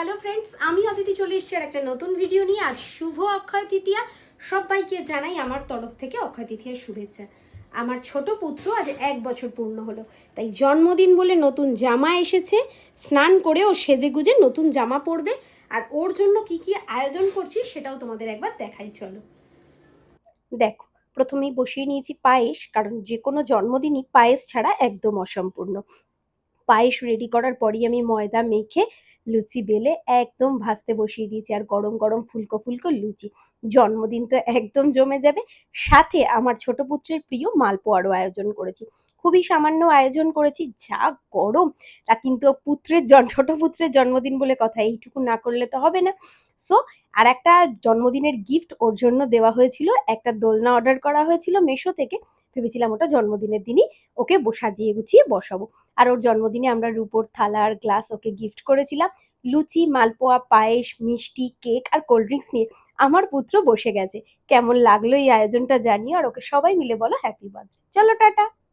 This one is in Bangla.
হ্যালো ফ্রেন্ডস, আমি অদিতি চলে এসেছি আর একটা নতুন ভিডিও নিয়ে। আজ শুভ অক্ষয় তৃতীয়া। সবাইকে জানাই আমার তরফ থেকে অক্ষয় তৃতীয়ার শুভেচ্ছা। আমার ছোট পুত্র আজ 1 বছর পূর্ণ হলো, তাই জন্মদিন বলে নতুন জামা এসেছে। স্নান করে ও সেজেগুজে নতুন জামা পরবে, আর ওর জন্য কি কি আয়োজন করছি সেটাও তোমাদের একবার দেখাই। চলো দেখো, প্রথমেই বসিয়ে নিয়েছি পায়েস, কারণ যে কোনো জন্মদিনই পায়েস ছাড়া একদম অসম্পূর্ণ। পায়েস রেডি করার পরই আমি ময়দা মেখে লুচি বেলে একদম ভাজতে বসিয়ে দিয়েছি। আর গরম গরম ফুলকো ফুলকো লুচি, জন্মদিন তো একদম জমে যাবে। সাথে আমার ছোট পুত্রের প্রিয় মালপোয়ারও আয়োজন করেছি। খুবই সামান্য আয়োজন করেছি, যা গরম। তা কিন্তু ছোট পুত্রের জন্মদিন বলে কথা, এইটুকু না করলে তো হবে না। সো আর একটা জন্মদিনের গিফট ওর জন্য দেওয়া হয়েছিল, একটা দোলনা অর্ডার করা হয়েছিল মেশো থেকে। ভেবেছিলাম ওটা জন্মদিনের দিনই ওকে সাজিয়ে গুছিয়ে বসাবো। আর ওর জন্মদিনে আমরা রুপোর থালা আর গ্লাস ওকে গিফট করেছিলাম। লুচি, মালপোয়া, পায়েস, মিষ্টি, কেক আর কোল্ড ড্রিঙ্কস নিয়ে আমার পুত্র বসে গেছে। কেমন লাগলো এই আয়োজনটা জানিও, আর ওকে সবাই মিলে বলো হ্যাপি বার্থডে। চলো টাটা।